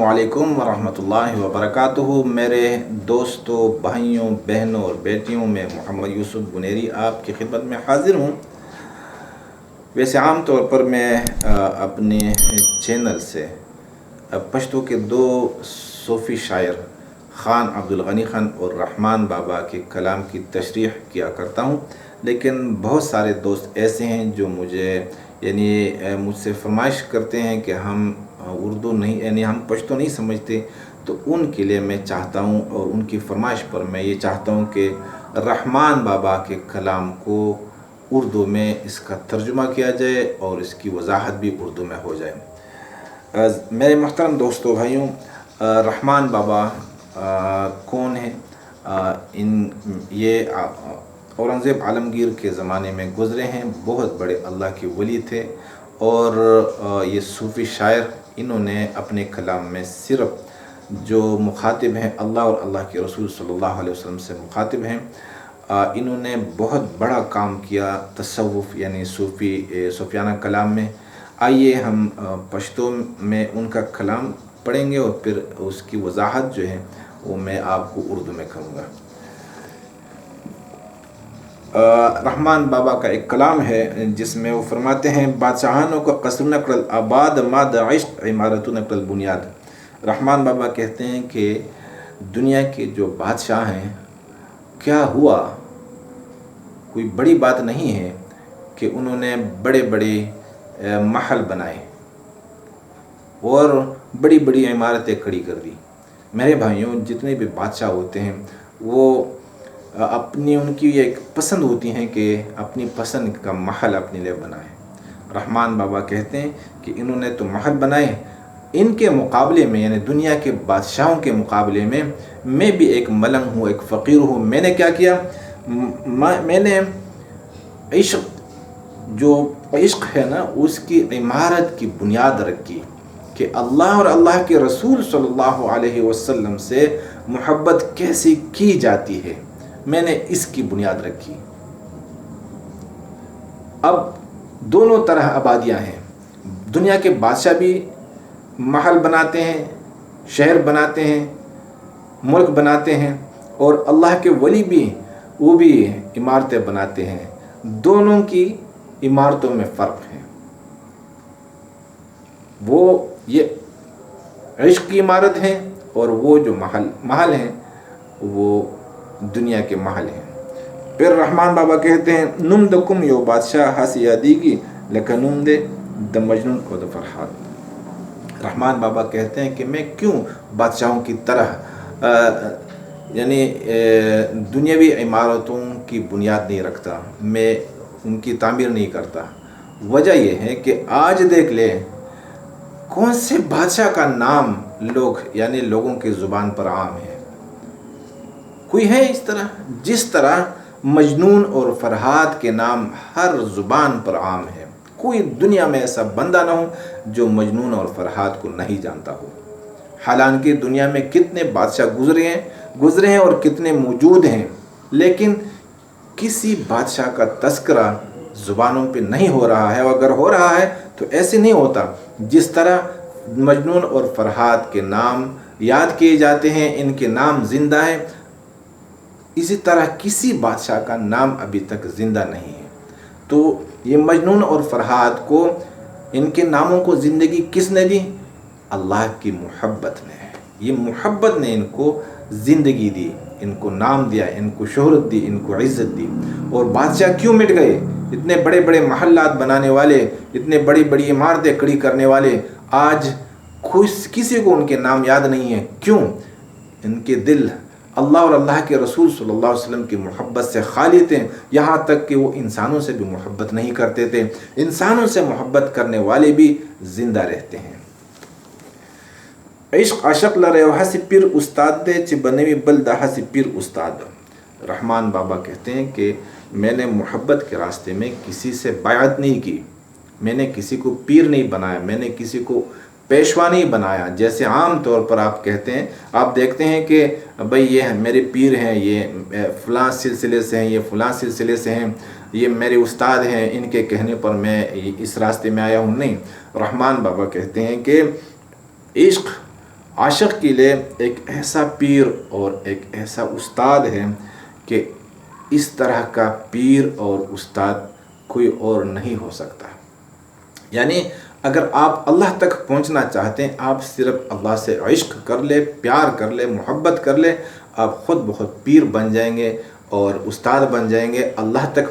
अस्सलामुअलैकुम वरहमतुल्लाहि वबरकातुहू। मेरे दोस्तों, भाइयों, बहनों और बेटियों, में मोहम्मद यूसुफ बुनेरी आपकी खिदमत में हाज़िर हूँ। वैसे आम तौर पर मैं अपने चैनल से पश्तो के दो सूफ़ी शायर ख़ान अब्दुल गनी ख़ान और रहमान बाबा के कलाम की तशरीह किया करता हूँ, लेकिन बहुत सारे दोस्त ऐसे हैं जो मुझसे फरमाइश करते हैं कि हम उर्दू नहीं, हम पश्तो नहीं समझते। तो उनके लिए मैं चाहता हूँ और उनकी फरमाइश पर मैं ये चाहता हूँ कि रहमान बाबा के कलाम को उर्दू में इसका तर्जुमा किया जाए और इसकी वजाहत भी उर्दू में हो जाए। मेरे मोहतरम दोस्तों, भाइयों, रहमान बाबा कौन है? ये औरंगज़ेब आलमगीर के ज़माने में गुज़रे हैं। बहुत बड़े अल्लाह के वली थे और ये सूफ़ी शायर, इन्होंने अपने कलाम में सिर्फ़ जो मुखातिब हैं अल्लाह और अल्लाह के रसूल सल्लल्लाहु अलैहि वसल्लम से मुखातिब हैं, इन्होंने बहुत बड़ा काम किया तसव्वुफ़ यानी सूफियाना कलाम में। आइए हम पश्तो में उनका कलाम पढ़ेंगे और फिर उसकी वजाहत जो है वो मैं आपको उर्दू में करूँगा। रहमान बाबा का एक कलाम है जिसमें वो फरमाते हैं, बादशाहानों को कसर नकल आबाद माद इश्क इमारत नकल बुनियाद। रहमान बाबा कहते हैं कि दुनिया के जो बादशाह हैं, क्या हुआ, कोई बड़ी बात नहीं है कि उन्होंने बड़े बड़े महल बनाए और बड़ी बड़ी इमारतें खड़ी कर दी। मेरे भाइयों, जितने भी बादशाह होते हैं वो उनकी एक पसंद होती है कि अपनी पसंद का महल अपने लिए बनाए। रहमान बाबा कहते हैं कि इन्होंने तो महल बनाए, इनके मुकाबले में यानी दुनिया के बादशाहों के मुकाबले में मैं भी एक मलंग हूँ, एक फ़कीर हूँ। मैंने क्या किया? मैंने इश्क है ना, उसकी इमारत की बुनियाद रखी कि अल्लाह और अल्लाह के रसूल सल्लल्लाहु अलैहि वसल्लम से मोहब्बत कैसी की जाती है, मैंने इसकी बुनियाद रखी। अब दोनों तरह आबादियां हैं। दुनिया के बादशाह भी महल बनाते हैं, शहर बनाते हैं, मुल्क बनाते हैं, और अल्लाह के वली भी वो भी इमारतें बनाते हैं। दोनों की इमारतों में फ़र्क है। वो ये इश्क की इमारत है और वो जो महल हैं वो दुनिया के महल हैं। फिर रहमान बाबा कहते हैं, नुम दकुम यो बादशाह हस यादीगी लकनुम दे द मजनून और द फरहाद। रहमान बाबा कहते हैं कि मैं क्यों बादशाहों की तरह दुनियावी इमारतों की बुनियाद नहीं रखता, मैं उनकी तामीर नहीं करता। वजह यह है कि आज देख ले कौन से बादशाह का नाम लोगों के ज़ुबान पर आम है। कोई है इस तरह? जिस तरह मजनून और फरहाद के नाम हर ज़ुबान पर आम है, कोई दुनिया में ऐसा बंदा ना हो जो मजनून और फरहाद को नहीं जानता हो। हालांकि दुनिया में कितने बादशाह गुज़रे हैं और कितने मौजूद हैं, लेकिन किसी बादशाह का तस्करा ज़ुबानों पे नहीं हो रहा है। और अगर हो रहा है तो ऐसे नहीं होता जिस तरह मजनून और फरहाद के नाम याद किए जाते हैं, इनके नाम ज़िंदा है, इसी तरह किसी बादशाह का नाम अभी तक ज़िंदा नहीं है। तो ये मजनून और फरहाद को, इनके नामों को ज़िंदगी किसने दी? अल्लाह की मोहब्बत ने। ये मोहब्बत ने इनको ज़िंदगी दी, इनको नाम दिया, इनको शोहरत दी, इनको इज़्ज़त दी। और बादशाह क्यों मिट गए? इतने बड़े बड़े महल्लात बनाने वाले, इतने बड़ी बड़ी इमारतें खड़ी करने वाले, आज किसी को उनके नाम याद नहीं है। क्यों? इनके दिल अल्लाह और अल्लाह के रसूल सल्लल्लाहु अलैहि वसल्लम की मोहब्बत से खाली थे। यहाँ तक कि वो इंसानों से भी मोहब्बत नहीं करते थे। इंसानों से मोहब्बत करने वाले भी ज़िंदा रहते हैं। इश्क अशक लरे हसी पीर उस्ताद दे च बनवी बलदा हसी पीर उस्ताद। रहमान बाबा कहते हैं कि मैंने मोहब्बत के रास्ते में किसी से बायत नहीं की, मैंने किसी को पीर नहीं बनाया, मैंने किसी को पेशवा नहीं बनाया। जैसे आम तौर पर आप कहते हैं, आप देखते हैं कि भाई ये मेरे पीर हैं, ये फ़लाँ सिलसिले से हैं, ये फ़लाँ सिलसिले से हैं, ये मेरे उस्ताद हैं, इनके कहने पर मैं इस रास्ते में आया हूँ। नहीं, रहमान बाबा कहते हैं कि इश्क عاشق کے لیے ایک ایسا پیر اور ایک ایسا استاد ہے کہ اس طرح کا پیر اور استاد کوئی اور نہیں ہو سکتا. یعنی اگر آپ اللہ تک پہنچنا چاہتے ہیں، آپ صرف اللہ سے عشق کر لے، پیار کر لے، محبت کر لے، آپ خود بخود پیر بن جائیں گے اور استاد بن جائیں گے. اللہ تک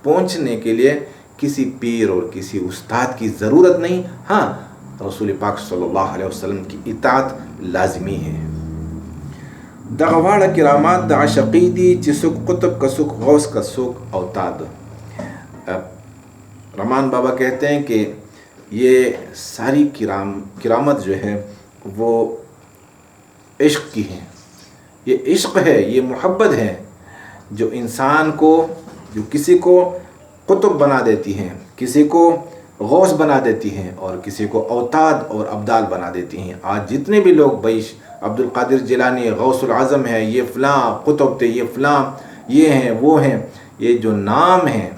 پہنچنے کے لیے کسی پیر اور کسی استاد کی ضرورت نہیں. ہاں، رسول پاک صلی اللہ علیہ وسلم کی اطاعت لازمی ہے. دغه واړه کرامات د عاشقی دي چې څوک قطب کا څوک غوث کا څوک اوتاد. رحمان بابا کہتے ہیں کہ یہ ساری کرامت جو ہے وہ عشق کی ہیں. یہ عشق ہے، یہ محبت ہے جو انسان کو، جو کسی کو قطب بنا دیتی ہیں، کسی کو غوث بنا دیتی ہیں اور کسی کو اوتاد اور ابدال بنا دیتی ہیں. آج جتنے بھی لوگ بیش عبد القادر جیلانی غوث العظم ہے، یہ فلاں قطب تھے، یہ فلاں یہ ہیں وہ ہیں، یہ جو نام ہیں،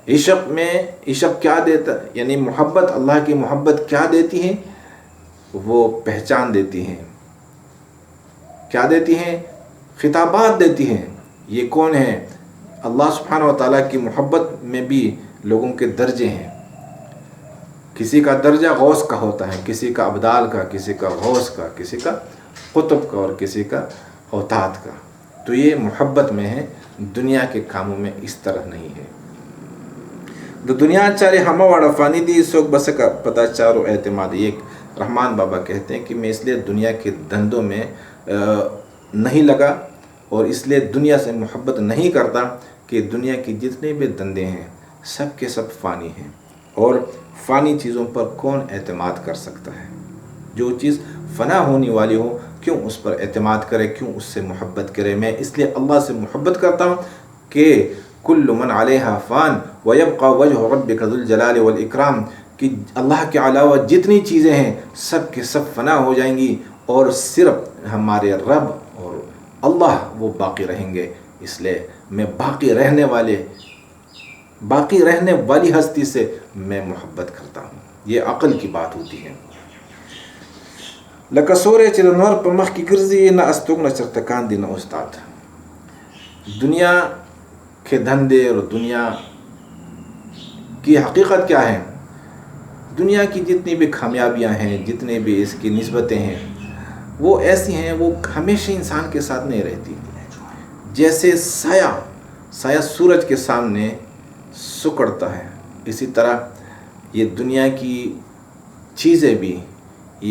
عشق کیا دیتا، یعنی محبت، اللہ کی محبت کیا دیتی ہے؟ وہ پہچان دیتی ہیں. کیا دیتی ہیں؟ خطابات دیتی ہیں. یہ کون ہیں؟ اللہ سبحانہ و تعالیٰ کی محبت میں بھی لوگوں کے درجے ہیں. کسی کا درجہ غوث کا ہوتا ہے، کسی کا ابدال کا، کسی کا غوث کا، کسی کا قطب کا اور کسی کا اوتاد کا. تو یہ محبت میں ہے، دنیا کے کاموں میں اس طرح نہیں ہے. تو دنیا چارے ہمہ واڑا فانی دی سوک بس کا پتہ چارو اعتماد. ایک رحمان بابا کہتے ہیں کہ میں اس لیے دنیا کے دھندوں میں نہیں لگا اور اس لیے دنیا سے محبت نہیں کرتا کہ دنیا کی جتنے بھی دھندے ہیں سب کے سب فانی ہیں، اور فانی چیزوں پر کون اعتماد کر سکتا ہے؟ جو چیز فنا ہونے والی ہو کیوں اس پر اعتماد کرے، کیوں اس سے محبت کرے؟ میں اس لیے اللہ سے محبت کرتا ہوں کہ کل من علیہا فان ویبقى وجہ ربک ذو الجلال والاکرام، کہ اللہ کے علاوہ جتنی چیزیں ہیں سب کے سب فنا ہو جائیں گی اور صرف ہمارے رب اور اللہ وہ باقی رہیں گے. اس لیے میں باقی رہنے والی ہستی سے میں محبت کرتا ہوں. یہ عقل کی بات ہوتی ہے. لکه سورې چې د نور په مخ کې ګرځي، نه استوګ نه چرته کاندي نه استاد. دنیا کے دھندے اور دنیا کی حقیقت کیا ہے؟ دنیا کی جتنی بھی کامیابیاں ہیں، جتنے بھی اس کی نسبتیں ہیں، وہ ایسی ہیں، وہ ہمیشہ انسان کے ساتھ نہیں رہتی. جیسے سایہ سورج کے سامنے سکڑتا ہے، اسی طرح یہ دنیا کی چیزیں بھی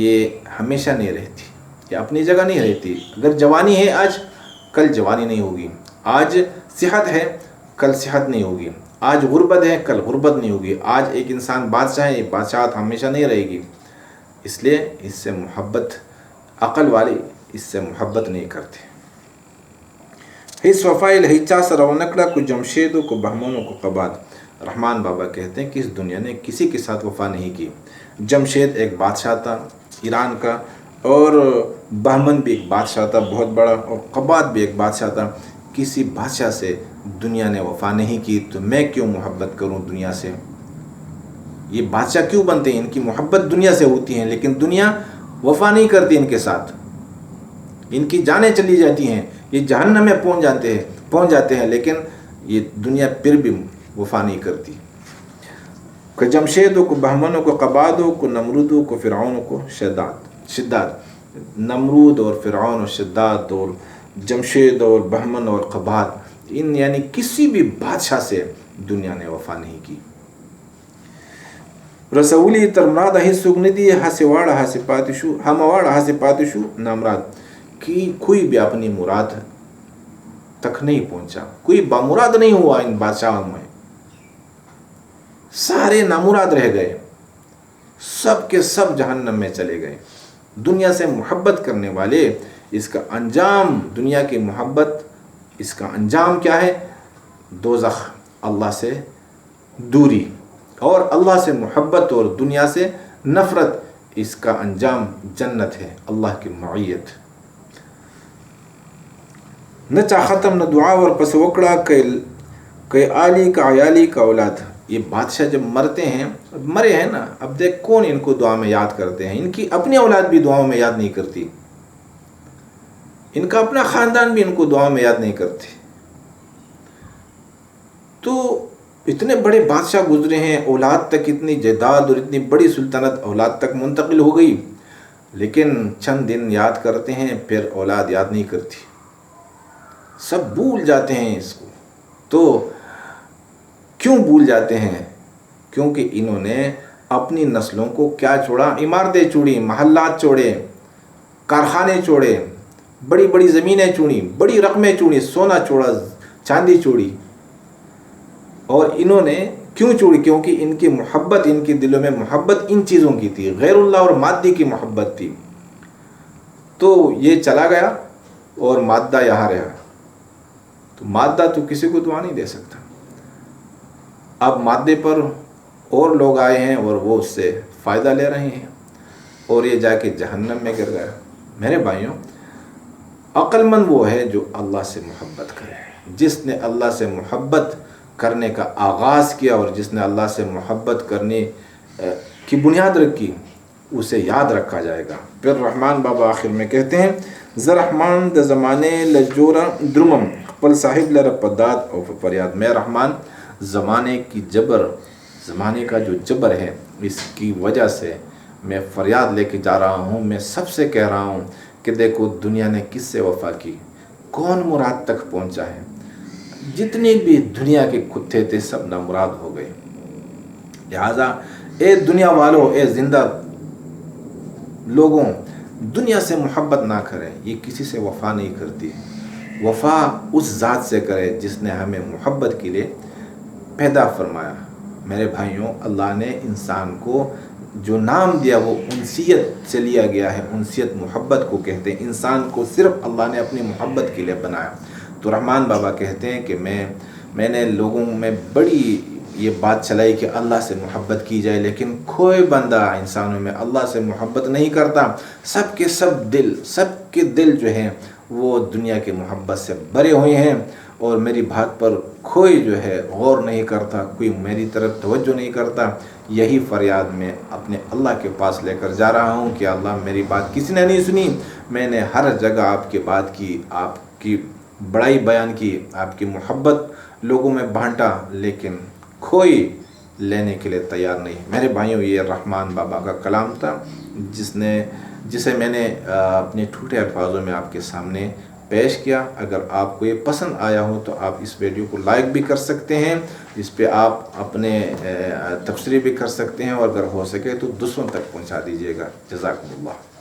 یہ ہمیشہ نہیں رہتی، یہ اپنی جگہ نہیں رہتی. اگر جوانی ہے آج، کل جوانی نہیں ہوگی. آج صحت ہے، کل صحت نہیں ہوگی. آج غربت ہے، کل غربت نہیں ہوگی. آج ایک انسان بادشاہ ہے، یہ بادشاہت ہمیشہ نہیں رہے گی. اس لیے اس سے محبت، عقل والے اس سے محبت نہیں کرتے. ہیس وفائل ہیچا سرونکڑا کو جمشیدوں کو بہمونوں کو قباد. رحمان بابا کہتے ہیں کہ اس دنیا نے کسی کے ساتھ وفا نہیں کی. جمشید ایک بادشاہ تھا ایران کا، اور بہمن بھی ایک بادشاہ تھا بہت بڑا، اور قباد بھی ایک بادشاہ تھا. کسی بادشاہ سے دنیا نے وفا نہیں کی، تو میں کیوں محبت کروں دنیا سے؟ یہ بادشاہ کیوں بنتے ہیں؟ ان کی محبت دنیا سے ہوتی ہے، لیکن دنیا وفا نہیں کرتی ان کے ساتھ. ان کی جانیں چلی جاتی ہیں، یہ جہنم میں پہنچ جاتے ہیں، لیکن یہ دنیا پھر بھی وفا نہیں کرتی. کہ جمشیدوں کو بہمنوں کو قبادوں کو نمرودوں کو فرعونوں کو شداد. نمرود اور فرعون اور شداد اور جمشید اور بہمن اور قباد، ان یعنی کسی بھی بادشاہ سے دنیا نے وفا نہیں کی. رسولی ترمراد ہی سگندی ہسواڑا ہسپاتشو ہمواڑا ہسپاتشو نامراد، کہ کوئی بھی اپنی مراد تک نہیں پہنچا، کوئی بامراد نہیں ہوا. ان بادشاہوں میں سارے نامراد رہ گئے، سب کے سب جہنم میں چلے گئے. دنیا سے محبت کرنے والے، اس کا انجام، دنیا کی محبت، اس کا انجام کیا ہے؟ دوزخ، اللہ سے دوری. اور اللہ سے محبت اور دنیا سے نفرت، اس کا انجام جنت ہے، اللہ کی معیت. نہ چا ختم نہ دعا اور پس وکڑا کہ آلی کا عیالی کا اولاد. ये बादशाह जब मरते हैं, मरे हैं ना, अब देख कौन इनको दुआ में याद करते हैं। इनकी अपनी औलाद भी दुआओं में याद नहीं करती, इनका अपना ख़ानदान भी इनको दुआ में याद नहीं करते। तो इतने बड़े बादशाह गुजरे हैं, औलाद तक इतनी जायदाद और इतनी बड़ी सुल्तानत औलाद तक मुंतकिल हो गई, लेकिन चंद दिन याद करते हैं, फिर औलाद याद नहीं करती, सब भूल जाते हैं इसको। तो क्यों भूल जाते हैं? क्योंकि इन्होंने अपनी नस्लों को क्या छोड़ा? इमारतें छोड़ी, महल्लात छोड़े, कारखाने छोड़े, बड़ी बड़ी ज़मीनें छोड़ी, बड़ी रकमें छोड़ी, सोना छोड़ा, चांदी छोड़ी। और इन्होंने क्यों छोड़ी? क्योंकि इनकी मोहब्बत, इनके दिलों में मोहब्बत इन चीज़ों की थी, गैरुल्लाह और मादी की मोहब्बत थी। तो ये चला गया और मादा यहाँ रहा। तो मादा तो किसी को दुआ नहीं दे सकता। अब मादे पर और लोग आए हैं और वो उससे फ़ायदा ले रहे हैं और ये जाके जहन्नम में गिर गया। मेरे भाइयों, अक्लमंद वो है जो अल्लाह से मोहब्बत करे। जिसने अल्लाह से मोहब्बत करने का आगाज़ किया और जिसने अल्लाह से मोहब्बत करने की बुनियाद रखी, उसे याद रखा जाएगा। फिर रहमान बाबा आखिर में कहते हैं, ज़रहमान द ज़माने लजोरा द्रुमम पल साहिब लर पदात और फरियाद। मैं रहमान ज़माने की जबर, ज़माने का जो जबर है, इसकी वजह से मैं फ़रियाद लेके जा रहा हूँ। मैं सबसे कह रहा हूँ कि देखो दुनिया ने किससे वफ़ा की, कौन मुराद तक पहुँचा है। जितने भी दुनिया के कुत्ते थे सब नामुराद हो गए। लिहाजा ए दुनिया वालों, ए ज़िंदा लोगों, दुनिया से मोहब्बत ना करें, ये किसी से वफ़ा नहीं करती। वफ़ा उस ज़ात से करे जिसने हमें मोहब्बत के लिए पैदा फरमाया। मेरे भाइयों, अल्लाह ने इंसान को जो नाम दिया वो उनसियत से लिया गया है। उनसियत मोहब्बत को कहते हैं। इंसान को सिर्फ अल्लाह ने अपनी मोहब्बत के लिए बनाया। तो रहमान बाबा कहते हैं कि मैंने लोगों में बड़ी ये बात चलाई कि अल्लाह से मोहब्बत की जाए, लेकिन कोई बंदा इंसानों में अल्लाह से मोहब्बत नहीं करता। सबके दिल जो हैं वो दुनिया की मोहब्बत से भरे हुए हैं और मेरी बात पर कोई जो है गौर नहीं करता, कोई मेरी तरफ तवज्जो नहीं करता। यही फरियाद मैं अपने अल्लाह के पास लेकर जा रहा हूँ कि अल्लाह मेरी बात किसी ने नहीं सुनी। मैंने हर जगह आपकी बात की, आपकी बड़ाई बयान की, आपकी मोहब्बत लोगों में बांटा, लेकिन कोई लेने के लिए तैयार नहीं। मेरे भाइयों, ये रहमान बाबा का कलाम था जिसे मैंने अपने ठूठे अल्फाजों में आपके सामने पेश किया। अगर आपको ये पसंद आया हो तो आप इस वीडियो को लाइक भी कर सकते हैं, इस पे आप अपने तबसरे भी कर सकते हैं और अगर हो सके तो दूसरों तक पहुंचा दीजिएगा। जज़ाकुमुल्लाह।